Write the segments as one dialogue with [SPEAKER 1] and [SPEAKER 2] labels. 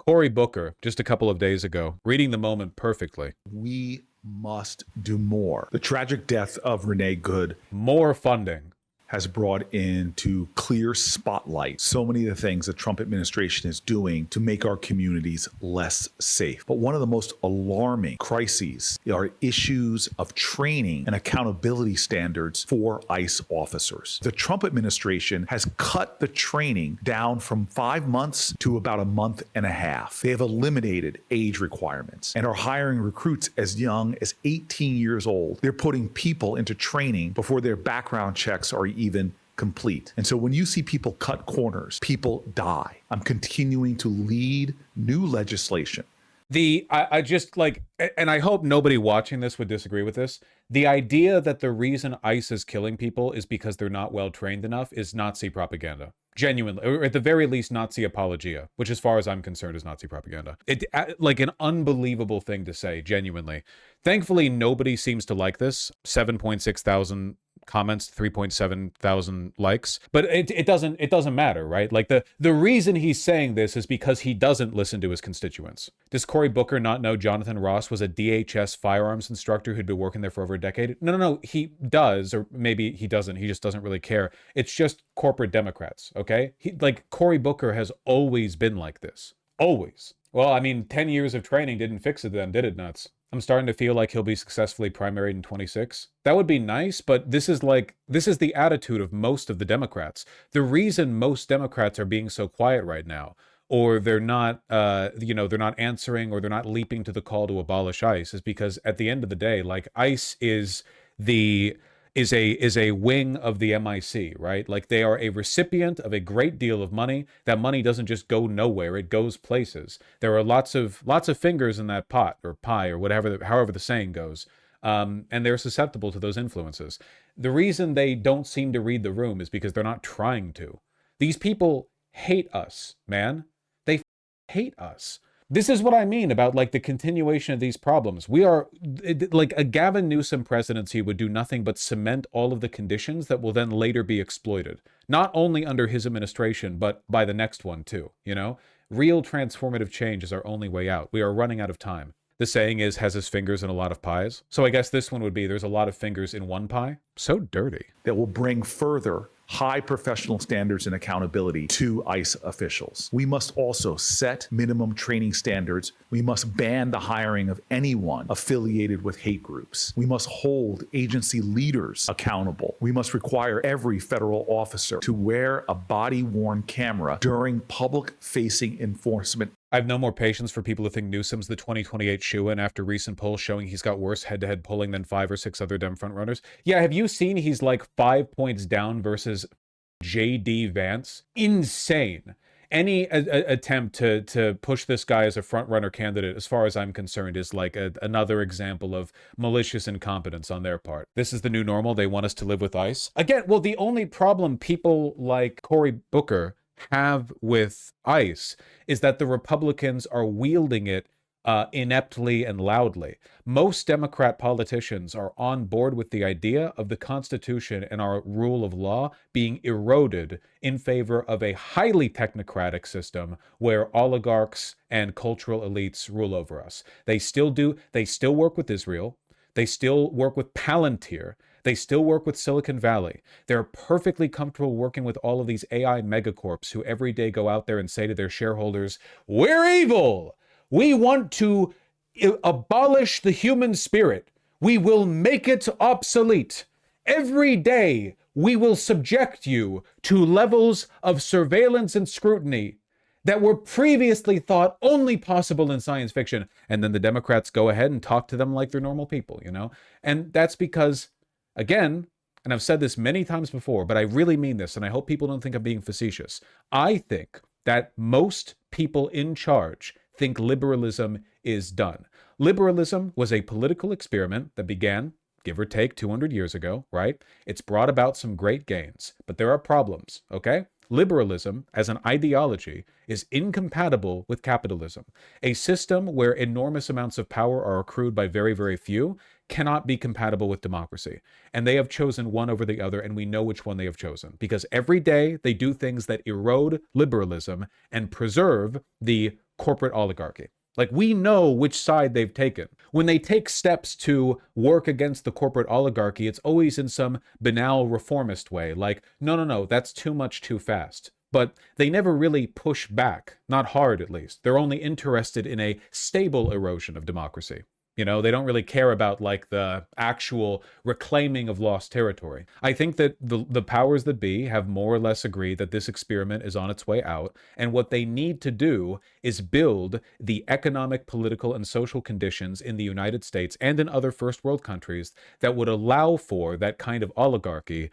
[SPEAKER 1] Cory Booker, just a couple of days ago, reading the moment perfectly.
[SPEAKER 2] We must do more. The tragic death of Renee Good
[SPEAKER 1] More funding
[SPEAKER 2] has brought into clear spotlight so many of the things the Trump administration is doing to make our communities less safe. But one of the most alarming crises are issues of training and accountability standards for ICE officers. The Trump administration has cut the training down from 5 months to about a month and a half. They have eliminated age requirements and are hiring recruits as young as 18 years old. They're putting people into training before their background checks are even complete. And so when you see people cut corners, people die. I'm continuing to lead new legislation.
[SPEAKER 1] I just like, and I hope nobody watching this would disagree with this. The idea that the reason ICE is killing people is because they're not well trained enough is Nazi propaganda. Genuinely, or at the very least, Nazi apologia, which as far as I'm concerned is Nazi propaganda. It like an unbelievable thing to say, genuinely. Thankfully, nobody seems to like this. 7.6 thousand comments, 3.7 thousand likes, but it doesn't matter, right? Like the reason he's saying this is because he doesn't listen to his constituents. Does Cory Booker not know Jonathan Ross was a DHS firearms instructor who'd been working there for over a decade? No, he does, or maybe he doesn't. He just doesn't really care. It's just corporate Democrats, okay? Like Cory Booker has always been like this, always. Well, I mean, 10 years of training didn't fix it then, did it, nuts? I'm starting to feel like he'll be successfully primaried in 26. That would be nice, but this is the attitude of most of the Democrats. The reason most Democrats are being so quiet right now, or they're not, they're not answering, or they're not leaping to the call to abolish ICE, is because at the end of the day, like ICE is a wing of the MIC, right? Like they are a recipient of a great deal of money. That money doesn't just go nowhere; it goes places. There are lots of fingers in that pot or pie or however the saying goes, and they're susceptible to those influences. The reason they don't seem to read the room is because they're not trying to. These people hate us, man. They hate us. This is what I mean about like the continuation of these problems. We are like a Gavin Newsom presidency would do nothing but cement all of the conditions that will then later be exploited, not only under his administration, but by the next one too. You know, real transformative change is our only way out. We are running out of time. The saying is, has his fingers in a lot of pies. So I guess this one would be, there's a lot of fingers in one pie. So dirty.
[SPEAKER 2] That will bring further high professional standards and accountability to ICE officials. We must also set minimum training standards. We must ban the hiring of anyone affiliated with hate groups. We must hold agency leaders accountable. We must require every federal officer to wear a body-worn camera during public-facing enforcement.
[SPEAKER 1] I have no more patience for people who think Newsom's the 2028 shoo-in after recent polls showing he's got worse head-to-head polling than 5 or 6 other Dem frontrunners. Yeah, have you seen he's like 5 points down versus J.D. Vance? Insane. Any attempt to push this guy as a frontrunner candidate, as far as I'm concerned, is like another example of malicious incompetence on their part. This is the new normal. They want us to live with ICE. Again, well, the only problem people like Cory Booker have with ICE is that the Republicans are wielding it ineptly and loudly. Most Democrat politicians are on board with the idea of the Constitution and our rule of law being eroded in favor of a highly technocratic system where oligarchs and cultural elites rule over us. They still work with Israel. They still work with Palantir. They still work with Silicon Valley. They're perfectly comfortable working with all of these AI megacorps who every day go out there and say to their shareholders, "We're evil. We want to abolish the human spirit. We will make it obsolete. Every day we will subject you to levels of surveillance and scrutiny that were previously thought only possible in science fiction." And then the Democrats go ahead and talk to them like they're normal people, you know? And that's because, again, and I've said this many times before, but I really mean this, and I hope people don't think I'm being facetious. I think that most people in charge think liberalism is done. Liberalism was a political experiment that began, give or take, 200 years ago, right? It's brought about some great gains, but there are problems, okay? Liberalism, as an ideology, is incompatible with capitalism. A system where enormous amounts of power are accrued by very, very few cannot be compatible with democracy. And they have chosen one over the other, and we know which one they have chosen. Because every day they do things that erode liberalism and preserve the corporate oligarchy. Like, we know which side they've taken. When they take steps to work against the corporate oligarchy, it's always in some banal reformist way. Like, no, that's too much too fast. But they never really push back, not hard at least. They're only interested in a stable erosion of democracy. You know, they don't really care about like the actual reclaiming of lost territory. I think that the powers that be have more or less agreed that this experiment is on its way out. And what they need to do is build the economic, political, and social conditions in the United States and in other first world countries that would allow for that kind of oligarchy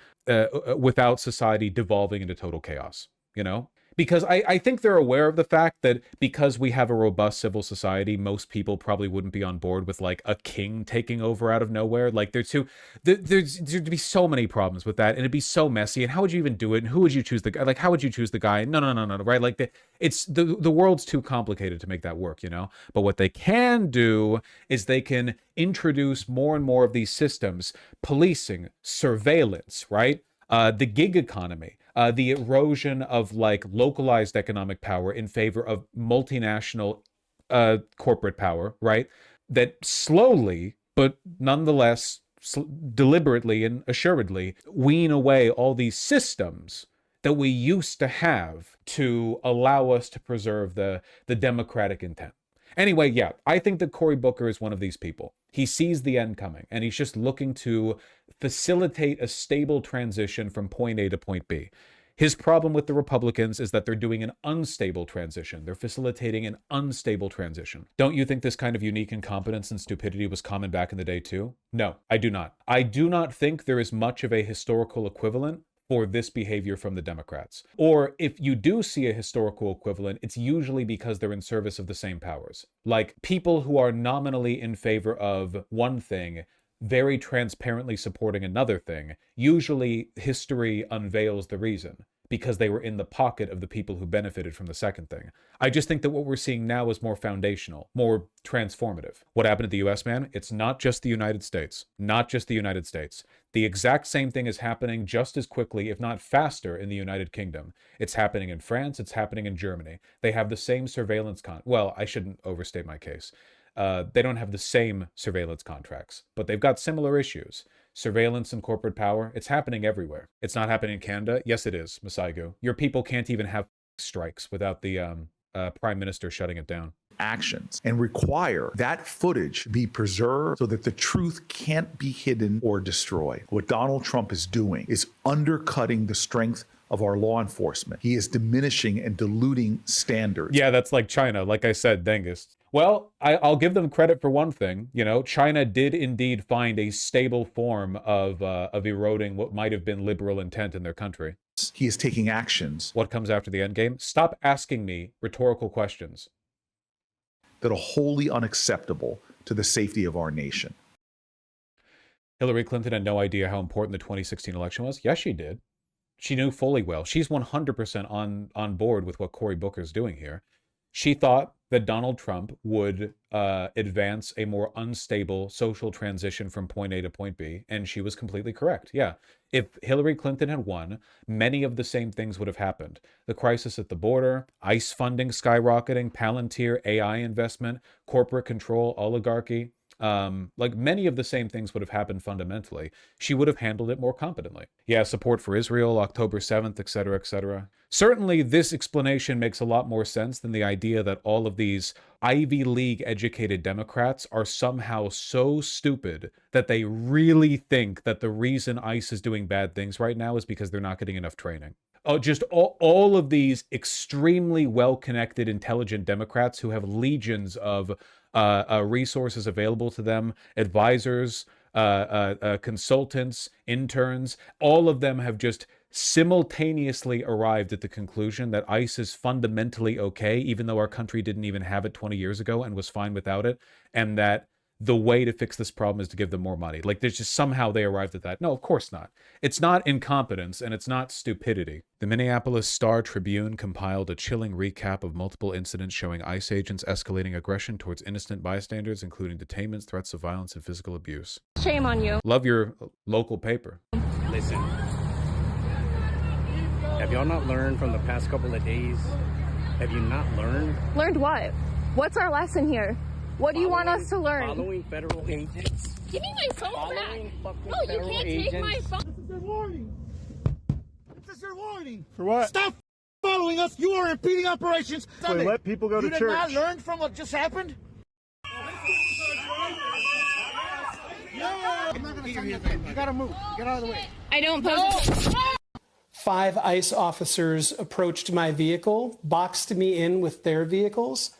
[SPEAKER 1] without society devolving into total chaos, you know? Because I think they're aware of the fact that because we have a robust civil society, most people probably wouldn't be on board with like a king taking over out of nowhere. Like there'd be so many problems with that, and it'd be so messy. And how would you even do it? And who would you choose the guy? Like, how would you choose the guy? No, right? Like the world's too complicated to make that work, you know? But what they can do is they can introduce more and more of these systems, policing, surveillance, right? The gig economy, the erosion of like localized economic power in favor of multinational corporate power, right? That slowly, but nonetheless deliberately and assuredly wean away all these systems that we used to have to allow us to preserve the democratic intent. Anyway, yeah, I think that Cory Booker is one of these people. He sees the end coming, and he's just looking to facilitate a stable transition from point A to point B. His problem with the Republicans is that they're doing an unstable transition. They're facilitating an unstable transition. Don't you think this kind of unique incompetence and stupidity was common back in the day too? No, I do not. I do not think there is much of a historical equivalent for this behavior from the Democrats. Or if you do see a historical equivalent, it's usually because they're in service of the same powers. Like people who are nominally in favor of one thing, very transparently supporting another thing, usually history unveils the reason, because they were in the pocket of the people who benefited from the second thing. I just think that what we're seeing now is more foundational, more transformative. What happened to the US, man? It's not just the United States. Not just the United States. The exact same thing is happening just as quickly, if not faster, in the United Kingdom. It's happening in France. It's happening in Germany. They have the same surveillance well, I shouldn't overstate my case. They don't have the same surveillance contracts, but they've got similar issues. Surveillance and corporate power, it's happening everywhere. It's not happening in Canada. Yes, it is, Masaigu. Your people can't even have strikes without the prime minister shutting it down.
[SPEAKER 2] Actions and require that footage be preserved so that the truth can't be hidden or destroyed. What Donald Trump is doing is undercutting the strength of our law enforcement. He is diminishing and diluting standards.
[SPEAKER 1] Yeah, that's like China. Like I said, Dengus. Well, I'll give them credit for one thing. You know, China did indeed find a stable form of eroding what might have been liberal intent in their country.
[SPEAKER 2] He is taking actions.
[SPEAKER 1] What comes after the endgame? Stop asking me rhetorical questions
[SPEAKER 2] that are wholly unacceptable to the safety of our nation.
[SPEAKER 1] Hillary Clinton had no idea how important the 2016 election was. Yes, she did. She knew fully well. She's 100% on board with what Cory Booker's doing here. She thought that Donald Trump would advance a more unstable social transition from point A to point B, and she was completely correct. Yeah, if Hillary Clinton had won, many of the same things would have happened. The crisis at the border, ICE funding skyrocketing, Palantir, AI investment, corporate control, oligarchy. Like many of the same things would have happened fundamentally. She would have handled it more competently. Yeah, support for Israel, October 7th, etc., etc. Certainly, this explanation makes a lot more sense than the idea that all of these Ivy League educated Democrats are somehow so stupid that they really think that the reason ICE is doing bad things right now is because they're not getting enough training. Just all of these extremely well-connected, intelligent Democrats who have legions of resources available to them, advisors, consultants, interns, all of them have just simultaneously arrived at the conclusion that ICE is fundamentally okay, even though our country didn't even have it 20 years ago and was fine without it, and that the way to fix this problem is to give them more money. Like, there's just somehow they arrived at that. No, of course not. It's not incompetence, and it's not stupidity. The Minneapolis Star-Tribune compiled a chilling recap of multiple incidents showing ICE agents escalating aggression towards innocent bystanders, including detainments, threats of violence, and physical abuse.
[SPEAKER 3] Shame on you.
[SPEAKER 1] Love your local paper.
[SPEAKER 4] Listen, have y'all not learned from the past couple of days
[SPEAKER 3] Have you not learned?
[SPEAKER 4] Learned what? What's our lesson here? What do you want us to learn?
[SPEAKER 3] Following federal agents.
[SPEAKER 4] Give me my phone back. No, you can't take my phone.
[SPEAKER 5] This is your warning. This is your warning.
[SPEAKER 6] For what?
[SPEAKER 5] Stop following us. You are impeding operations.
[SPEAKER 6] So let people go to church.
[SPEAKER 5] You did not learn from what just happened? I'm not going to tell you anything. You got to move. Get out of the way.
[SPEAKER 4] I don't pose.
[SPEAKER 7] 5 ICE officers approached my vehicle, boxed me in with their vehicles,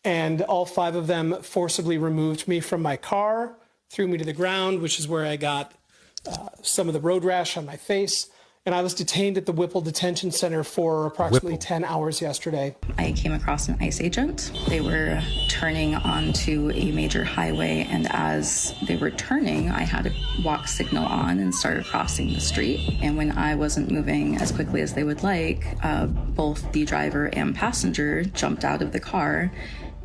[SPEAKER 7] and all 5 of them forcibly removed me from my car, threw me to the ground, which is where I got some of the road rash on my face. And I was detained at the Whipple Detention Center for approximately 10 hours yesterday.
[SPEAKER 8] I came across an ICE agent. They were turning onto a major highway, and as they were turning, I had a walk signal on and started crossing the street. And when I wasn't moving as quickly as they would like, both the driver and passenger jumped out of the car,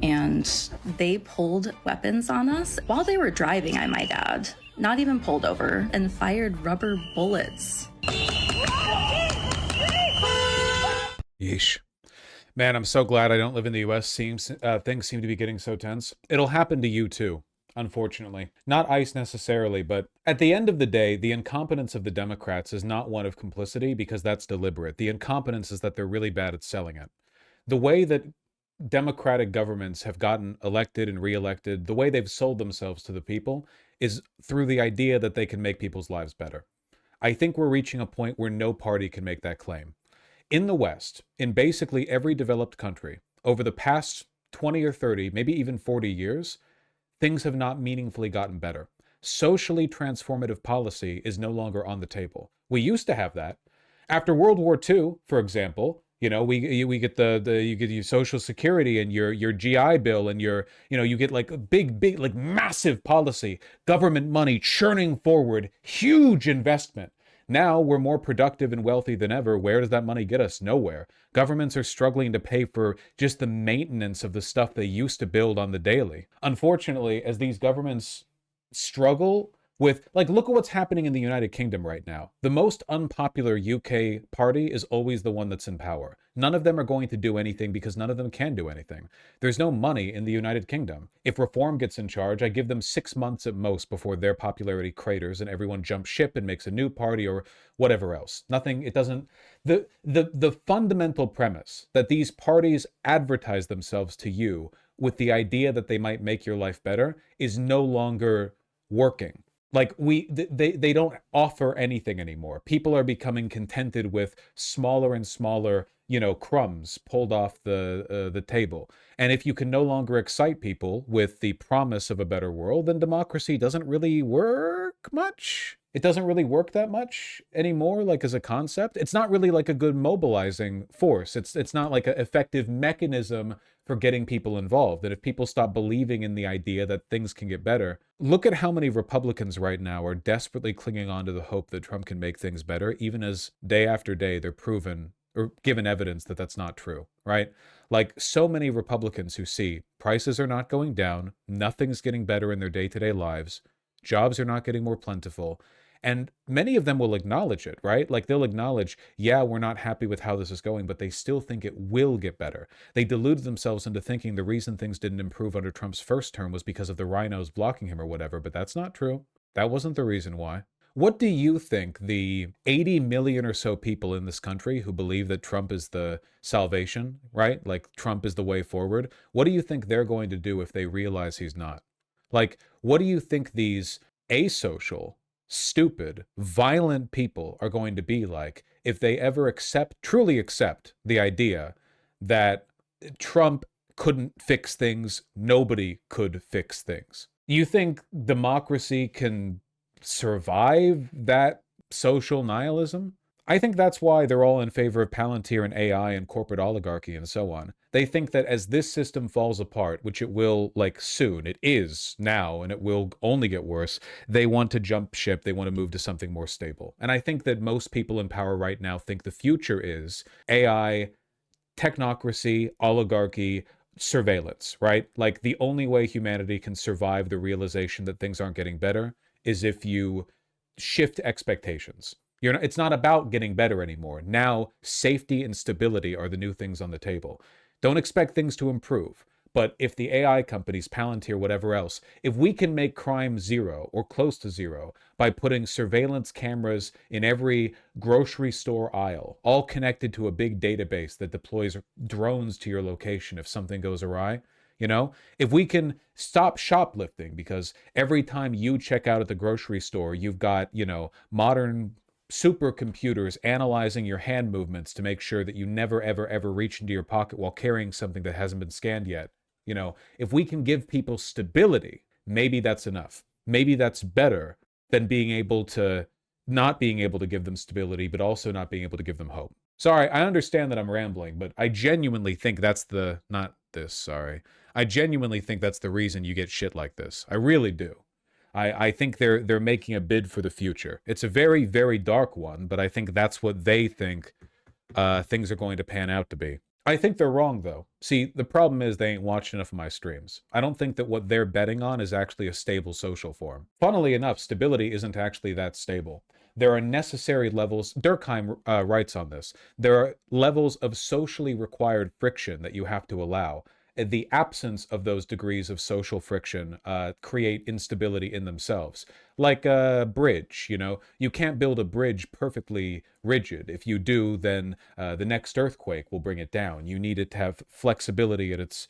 [SPEAKER 8] and they pulled weapons on us while they were driving, I might add. Not even pulled over, and fired rubber bullets.
[SPEAKER 1] Yeesh. Man, I'm so glad I don't live in the US. Things seem to be getting so tense. It'll happen to you too, unfortunately. Not ICE necessarily, but at the end of the day, the incompetence of the Democrats is not one of complicity because that's deliberate. The incompetence is that they're really bad at selling it. The way that democratic governments have gotten elected and reelected, the way they've sold themselves to the people is through the idea that they can make people's lives better. I think we're reaching a point where no party can make that claim. In the West, in basically every developed country, over the past 20 or 30, maybe even 40 years, things have not meaningfully gotten better. Socially transformative policy is no longer on the table. We used to have that. After World War II, for example, you know, we get you get your Social Security and your GI Bill and you get like big like massive policy, government money churning forward, huge investment. Now we're more productive and wealthy than ever. Where does that money get us? Nowhere. Governments are struggling to pay for just the maintenance of the stuff they used to build on the daily. Unfortunately, as these governments struggle with, like, look at what's happening in the United Kingdom right now. The most unpopular UK party is always the one that's in power. None of them are going to do anything because none of them can do anything. There's no money in the United Kingdom. If Reform gets in charge, I give them 6 months at most before their popularity craters and everyone jumps ship and makes a new party or whatever else. Nothing, it doesn't, the fundamental premise that these parties advertise themselves to you with the idea that they might make your life better is no longer working. Like they don't offer anything anymore. People are becoming contented with smaller and smaller, crumbs pulled off the table. And if you can no longer excite people with the promise of a better world, then democracy doesn't really work much. It doesn't really work that much anymore, like as a concept. It's not really like a good mobilizing force. It's not like an effective mechanism for getting people involved. And if people stop believing in the idea that things can get better, look at how many Republicans right now are desperately clinging on to the hope that Trump can make things better, even as day after day they're proven or given evidence that that's not true, right? Like so many Republicans who see prices are not going down, nothing's getting better in their day-to-day lives, jobs are not getting more plentiful. And many of them will acknowledge it, right? Like they'll acknowledge, yeah, we're not happy with how this is going, but they still think it will get better. They deluded themselves into thinking the reason things didn't improve under Trump's first term was because of the rhinos blocking him or whatever, but that's not true. That wasn't the reason why. What do you think the 80 million or so people in this country who believe that Trump is the salvation, right? Like Trump is the way forward. What do you think they're going to do if they realize he's not? Like, what do you think these asocial, stupid, violent people are going to be like if they ever truly accept the idea that Trump couldn't fix things, nobody could fix things? You think democracy can survive that social nihilism? I think that's why they're all in favor of Palantir and AI and corporate oligarchy and so on. They think that as this system falls apart, which it will, like, soon, it is now, and it will only get worse, they want to jump ship, they want to move to something more stable. And I think that most people in power right now think the future is AI, technocracy, oligarchy, surveillance, right? Like, the only way humanity can survive the realization that things aren't getting better is if you shift expectations. It's not about getting better anymore. Now, safety and stability are the new things on the table. Don't expect things to improve. But if the AI companies, Palantir, whatever else, if we can make crime zero or close to zero by putting surveillance cameras in every grocery store aisle, all connected to a big database that deploys drones to your location if something goes awry, if we can stop shoplifting because every time you check out at the grocery store, you've got, modern supercomputers analyzing your hand movements to make sure that you never, ever, ever reach into your pocket while carrying something that hasn't been scanned yet. If we can give people stability, maybe that's enough. Maybe that's better than not being able to give them stability, but also not being able to give them hope. Sorry, I understand that I'm rambling, but I genuinely think that's I genuinely think that's the reason you get shit like this. I really do. I think they're making a bid for the future. It's a very, very dark one, but I think that's what they think things are going to pan out to be. I think they're wrong, though. See, the problem is they ain't watched enough of my streams. I don't think that what they're betting on is actually a stable social form. Funnily enough, stability isn't actually that stable. There are necessary levels, Durkheim writes on this, there are levels of socially required friction that you have to allow. The absence of those degrees of social friction create instability in themselves. Like a bridge, you can't build a bridge perfectly rigid. If you do, then the next earthquake will bring it down. You need it to have flexibility at its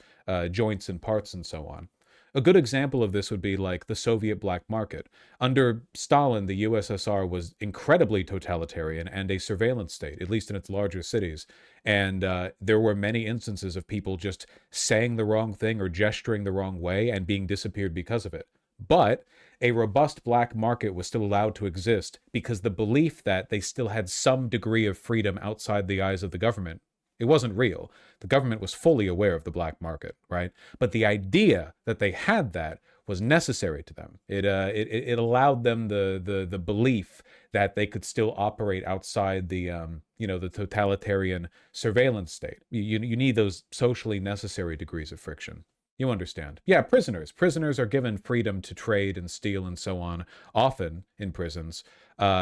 [SPEAKER 1] joints and parts and so on. A good example of this would be like the Soviet black market. Under Stalin, the USSR was incredibly totalitarian and a surveillance state, at least in its larger cities. And there were many instances of people just saying the wrong thing or gesturing the wrong way and being disappeared because of it. But a robust black market was still allowed to exist because the belief that they still had some degree of freedom outside the eyes of the government. It wasn't real. The government was fully aware of the black market, right? But the idea that they had that was necessary to them. It allowed them the belief that they could still operate outside the the totalitarian surveillance state. You need those socially necessary degrees of friction. You understand. Yeah, prisoners. Prisoners are given freedom to trade and steal and so on, often in prisons,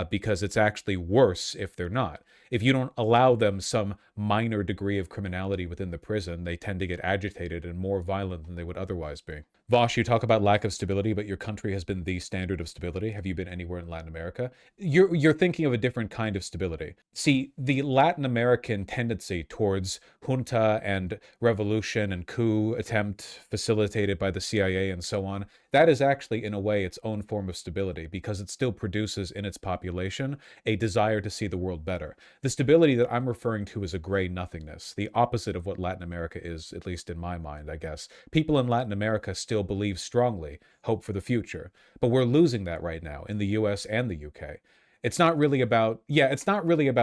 [SPEAKER 1] because it's actually worse if they're not. If you don't allow them some minor degree of criminality within the prison, they tend to get agitated and more violent than they would otherwise be. Vaush, you talk about lack of stability, but your country has been the standard of stability. Have you been anywhere in Latin America? You're thinking of a different kind of stability. See, the Latin American tendency towards junta and revolution and coup attempt facilitated by the CIA and so on, that is actually, in a way, its own form of stability because it still produces in its population a desire to see the world better. The stability that I'm referring to is a gray nothingness, the opposite of what Latin America is, at least in my mind, I guess. People in Latin America still believe strongly, hope for the future, but we're losing that right now in the US and the UK. It's not really about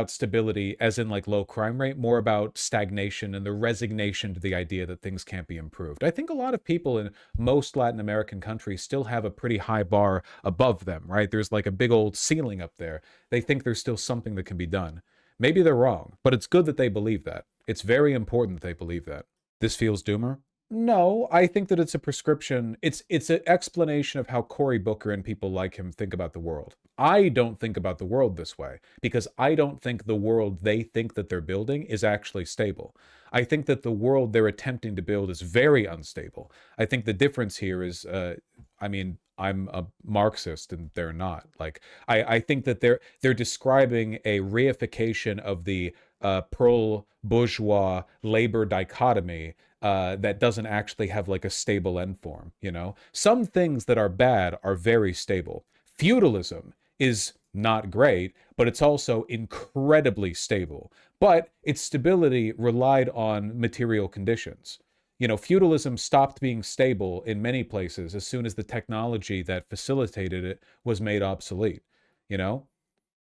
[SPEAKER 1] stability as in like low crime rate, more about stagnation and the resignation to the idea that things can't be improved. I think a lot of people in most Latin American countries still have a pretty high bar above them, right? There's like a big old ceiling up there. They think there's still something that can be done. Maybe they're wrong, but it's good that they believe that. It's very important that they believe that. This feels doomer? No, I think that it's a prescription. It's an explanation of how Cory Booker and people like him think about the world. I don't think about the world this way because I don't think the world they think that they're building is actually stable. I think that the world they're attempting to build is very unstable. I think the difference here is, I'm a Marxist and they're not. Like, I think that they're describing a reification of the pro-bourgeois labor dichotomy that doesn't actually have like a stable end form, Some things that are bad are very stable. Feudalism is not great, but it's also incredibly stable. But its stability relied on material conditions. Feudalism stopped being stable in many places as soon as the technology that facilitated it was made obsolete,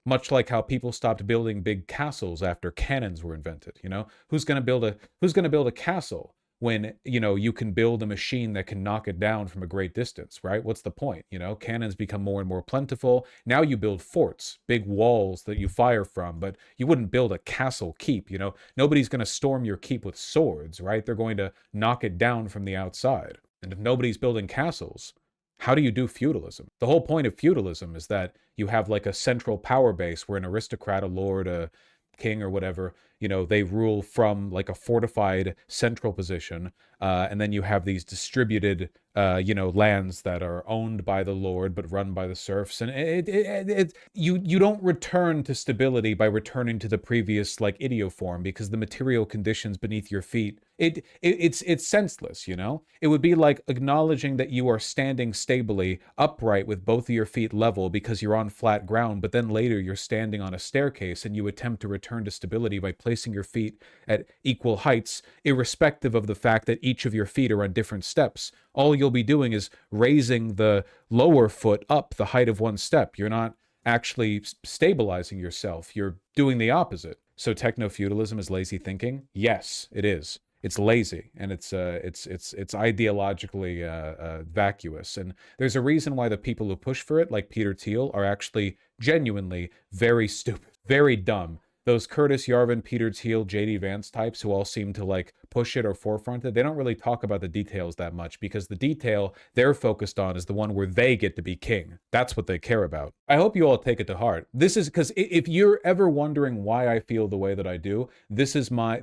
[SPEAKER 1] Much like how people stopped building big castles after cannons were invented, Who's going to build a castle when, you can build a machine that can knock it down from a great distance, right? What's the point? Cannons become more and more plentiful. Now you build forts, big walls that you fire from, but you wouldn't build a castle keep, Nobody's going to storm your keep with swords, right? They're going to knock it down from the outside. And if nobody's building castles, how do you do feudalism? The whole point of feudalism is that you have like a central power base where an aristocrat, a lord, a king or whatever, you know, they rule from like a fortified central position, and then you have these distributed, you know, lands that are owned by the lord but run by the serfs, and you don't return to stability by returning to the previous like idioform, because the material conditions beneath your feet, it's senseless, you know. It would be like acknowledging that you are standing stably upright with both of your feet level because you're on flat ground, but then later you're standing on a staircase and you attempt to return to stability by placing your feet at equal heights, irrespective of the fact that each of your feet are on different steps. All you'll be doing is raising the lower foot up the height of one step. You're not actually stabilizing yourself. You're doing the opposite. So techno-feudalism is lazy thinking? Yes, it is. It's lazy, and it's ideologically vacuous. And there's a reason why the people who push for it, like Peter Thiel, are actually genuinely very stupid, very dumb. Those Curtis Yarvin, Peter Thiel, JD Vance types who all seem to like push it or forefront it, they don't really talk about the details that much, because the detail they're focused on is the one where they get to be king. That's what they care about. I hope you all take it to heart. This is because if you're ever wondering why I feel the way that I do, this is my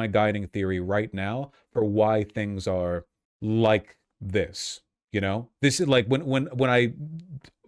[SPEAKER 1] guiding theory right now for why things are like this. You know, this is like when I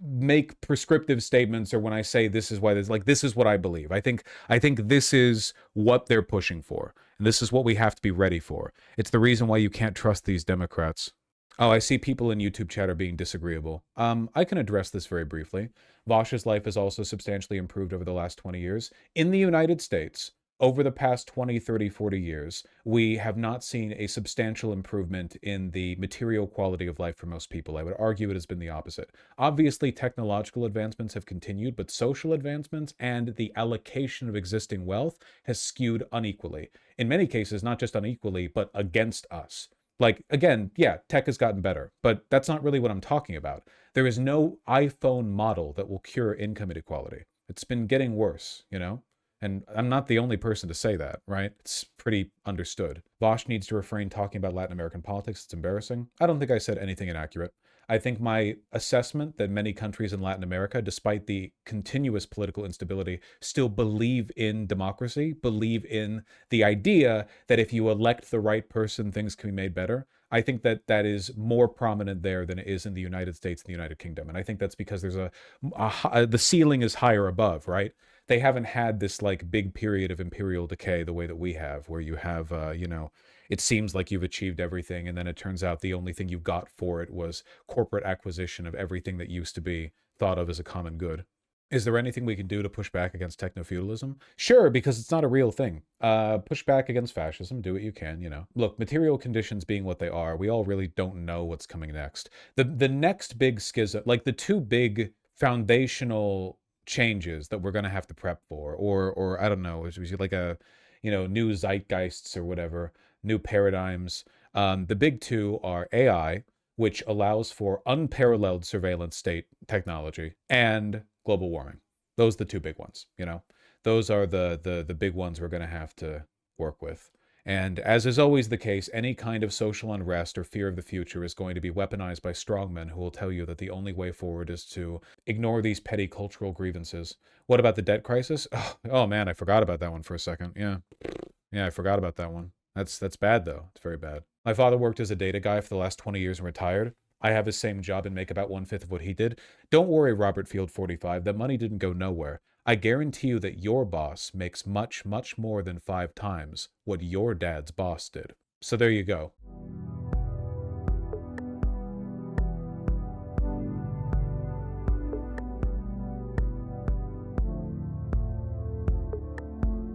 [SPEAKER 1] make prescriptive statements, or when I say this is why this is what I believe. I think this is what they're pushing for. And this is what we have to be ready for. It's the reason why you can't trust these Democrats. Oh, I see people in YouTube chat are being disagreeable. I can address this very briefly. Vaush's life has also substantially improved over the last 20 years. In the United States, over the past 20, 30, 40 years, we have not seen a substantial improvement in the material quality of life for most people. I would argue it has been the opposite. Obviously, technological advancements have continued, but social advancements and the allocation of existing wealth has skewed unequally. In many cases, not just unequally, but against us. Like, again, yeah, tech has gotten better, but that's not really what I'm talking about. There is no iPhone model that will cure income inequality. It's been getting worse, you know? And I'm not the only person to say that, right? It's pretty understood. Vaush needs to refrain talking about Latin American politics. It's embarrassing. I don't think I said anything inaccurate. I think my assessment that many countries in Latin America, despite the continuous political instability, still believe in democracy, believe in the idea that if you elect the right person, things can be made better. I think that that is more prominent there than it is in the United States and the United Kingdom. And I think that's because there's the ceiling is higher above, right? They haven't had this like big period of imperial decay the way that we have, where you have, you know, it seems like you've achieved everything, and then it turns out the only thing you got for it was corporate acquisition of everything that used to be thought of as a common good. Is there anything we can do to push back against techno-feudalism? Sure, because it's not a real thing. Push back against fascism, do what you can, you know. Look, material conditions being what they are, we all really don't know what's coming next. The next big schism, like the two big foundational changes that we're going to have to prep for, or I don't know, is like a, you know, new zeitgeists or whatever, new paradigms. The big two are AI, which allows for unparalleled surveillance state technology, and global warming. Those are the two big ones, you know. Those are the big ones we're going to have to work with. And as is always the case, any kind of social unrest or fear of the future is going to be weaponized by strongmen who will tell you that the only way forward is to ignore these petty cultural grievances. What about the debt crisis? Oh man, I forgot about that one for a second. Yeah, I forgot about that one. That's bad though. It's very bad. My father worked as a data guy for the last 20 years and retired. I have his same job and make about 1/5 of what he did. Don't worry, Robert Field 45, that money didn't go nowhere. I guarantee you that your boss makes much, much more than 5 times what your dad's boss did. So there you go.